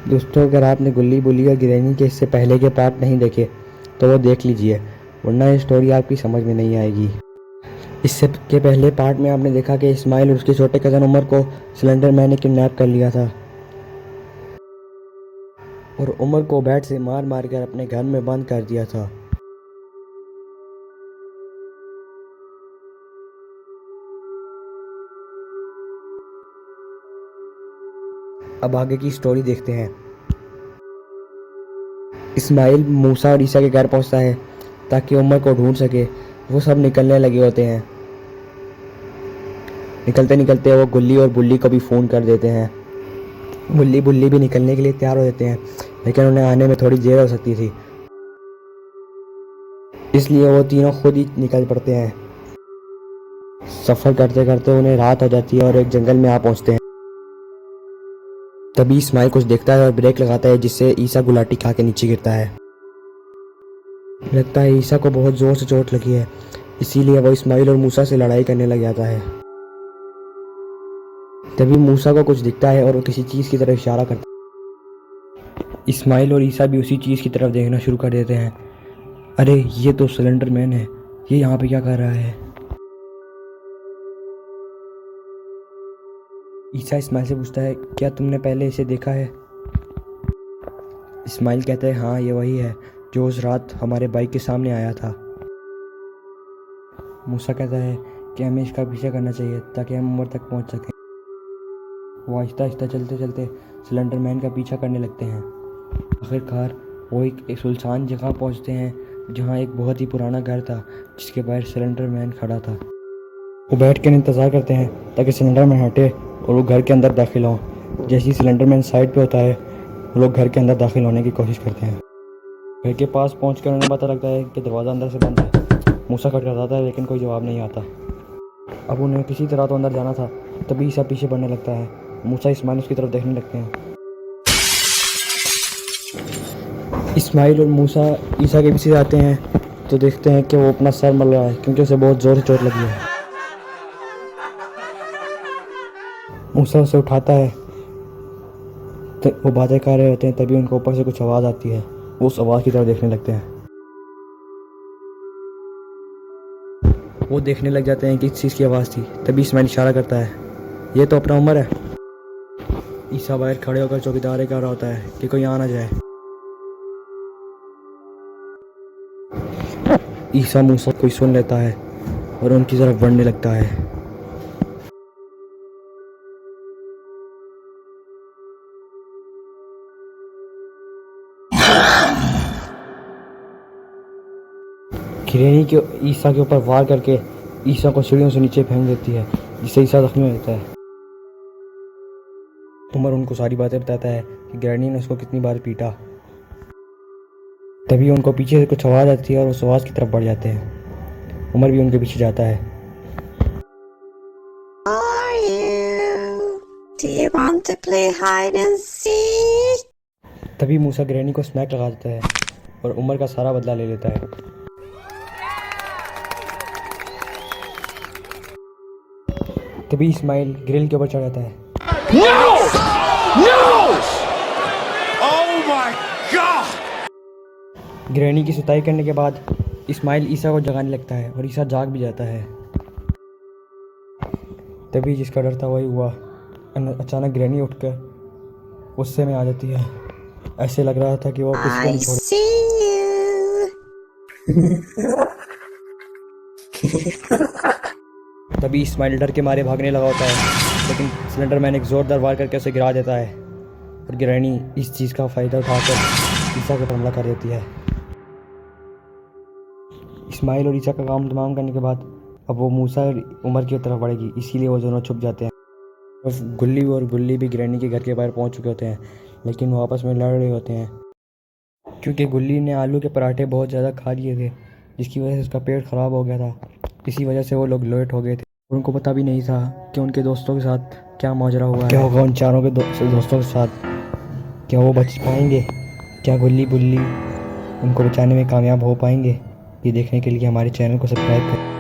दोस्तों, अगर आपने गुल्ली बुल्ली और गिरैनी के इससे पहले के पार्ट नहीं देखे तो वो देख लीजिए, वरना ये स्टोरी आपकी समझ में नहीं आएगी। इससे के पहले पार्ट में आपने देखा कि इस्माइल और उसके छोटे कज़न उमर को सिलेंडर मैन ने किडनैप कर लिया था और उमर को बैट से मार मार कर अपने घर में बंद कर दिया था। अब आगे की स्टोरी देखते हैं। इस्माइल मूसा और ईसा के घर पहुंचता है ताकि उमर को ढूंढ सके। वो सब निकलने लगे होते हैं। निकलते निकलते वो गुल्ली और बुल्ली को भी फ़ोन कर देते हैं। गुल्ली बुल्ली भी निकलने के लिए तैयार हो जाते हैं, लेकिन उन्हें आने में थोड़ी देर हो सकती थी, इसलिए वो तीनों खुद ही निकल पड़ते हैं। सफ़र करते करते उन्हें रात हो जाती है और एक जंगल में आ पहुंचते हैं। तभी इस्माइल कुछ देखता है और ब्रेक लगाता है, जिससे ईसा गुलाटी खा के नीचे गिरता है। लगता है ईसा को बहुत ज़ोर से चोट लगी है, इसीलिए वो इस्माइल और मूसा से लड़ाई करने लग जाता है। तभी मूसा को कुछ दिखता है और वो किसी चीज़ की तरफ इशारा करता है। इस्माइल और ईसा भी उसी चीज़ की तरफ देखना शुरू कर देते हैं। अरे ये तो सिलेंडर मैन है, ये यहाँ पे क्या कर रहा है? ईसा इस्माइल से पूछता है, क्या तुमने पहले इसे देखा है? इस्माइल कहता है, हाँ ये वही है जो उस रात हमारे बाइक के सामने आया था। मूसा कहता है कि हमें इसका पीछा करना चाहिए ताकि हम उमर तक पहुंच सकें। वो आहिस्ता आहिस्ता चलते चलते सिलेंडर मैन का पीछा करने लगते हैं। आखिरकार वो एक सुनसान जगह पहुंचते हैं जहां एक बहुत ही पुराना घर था, जिसके बाहर सिलेंडर मैन खड़ा था। वो बैठ कर इंतज़ार करते हैं ताकि सिलेंडर मैन हटे और वो घर के अंदर दाखिल हों। जैसे ही सिलेंडर मैन साइड पे होता है, वो लोग घर के अंदर दाखिल होने की कोशिश करते हैं। घर के पास पहुंचकर उन्हें पता लगता है कि दरवाज़ा अंदर से बंद है। मूसा खटखटाता है, लेकिन कोई जवाब नहीं आता। अब उन्हें किसी तरह तो अंदर जाना था, तभी ईसा पीछे बढ़ने लगता है। मूसा इस्माइल उसकी तरफ देखने लगते हैं। इस्माइल और मूसा ईसा के पीछे जाते हैं तो देखते हैं कि वो अपना सर मल रहा है, क्योंकि उसे बहुत ज़ोर से चोट लगी है। मूसा उसे उठाता है तो वो बातें कर रहे होते हैं। तभी उनको ऊपर से कुछ आवाज़ आती है। वो उस आवाज़ की तरफ देखने लगते हैं। वो देखने लग जाते हैं कि किस चीज़ की आवाज़ थी। तभी इस्माइल इशारा करता है, ये तो अपना उमर है। ईसा बाहर खड़े होकर चौकीदारी कर रहा होता है कि कोई आ ना जाए। ईसा मूसा कोई सुन लेता है और उनकी तरफ बढ़ने लगता है। गिरैनी के ईसा के ऊपर वार करके ईसा को सीढ़ियों से नीचे फेंक देती है, जिससे ईसा जख्मी हो जाता है। उमर उनको सारी बातें बताता है कि गिरैनी ने उसको कितनी बार पीटा। तभी उनको पीछे से कुछ आवाज़ आती है और उस आवाज़ की तरफ बढ़ जाते हैं। उमर भी उनके पीछे जाता है। Do you want to play hide and seek? तभी मूसा गिरैनी को स्मैक लगा देता है और उमर का सारा बदला ले लेता है। तभी इस्माइल ग्रिल के ऊपर चढ़ जाता है। No! No! Oh my God! गिरैनी की सुताई करने के बाद इस्माइल ईसा को जगाने लगता है और ईसा जाग भी जाता है। तभी जिसका डर था वही हुआ। अचानक गिरैनी उठकर गुस्से में आ जाती है। ऐसे लग रहा था कि वो किसी को I नहीं छोड़। see you. तभी इस्माइल डर के मारे भागने लगा होता है, लेकिन सिलेंडर मैन एक जोरदार वार करके उसे गिरा देता है और गिरैनी इस चीज़ का फ़ायदा उठाकर ईसा को हमला कर देती है। इस्माइल और ईसा का काम तमाम करने के बाद अब वो मूसा और उमर की तरफ बढ़ेगी, इसीलिए वो दोनों छुप जाते हैं। और गुल्ली और बुल्ली भी गिरैनी के घर के बाहर पहुंच चुके होते हैं, लेकिन वो आपस में लड़ रहे होते हैं क्योंकि गुल्ली ने आलू के पराठे बहुत ज़्यादा खा लिए थे, जिसकी वजह से उसका पेट ख़राब हो गया था। इसी वजह से वो लोग लेट हो गए थे। उनको पता भी नहीं था कि उनके दोस्तों के साथ क्या माजरा हुआ है। क्या होगा उन चारों के दोस्तों के साथ? क्या वो बच पाएंगे? क्या गुल्ली बुल्ली उनको बचाने में कामयाब हो पाएंगे? ये देखने के लिए हमारे चैनल को सब्सक्राइब करें।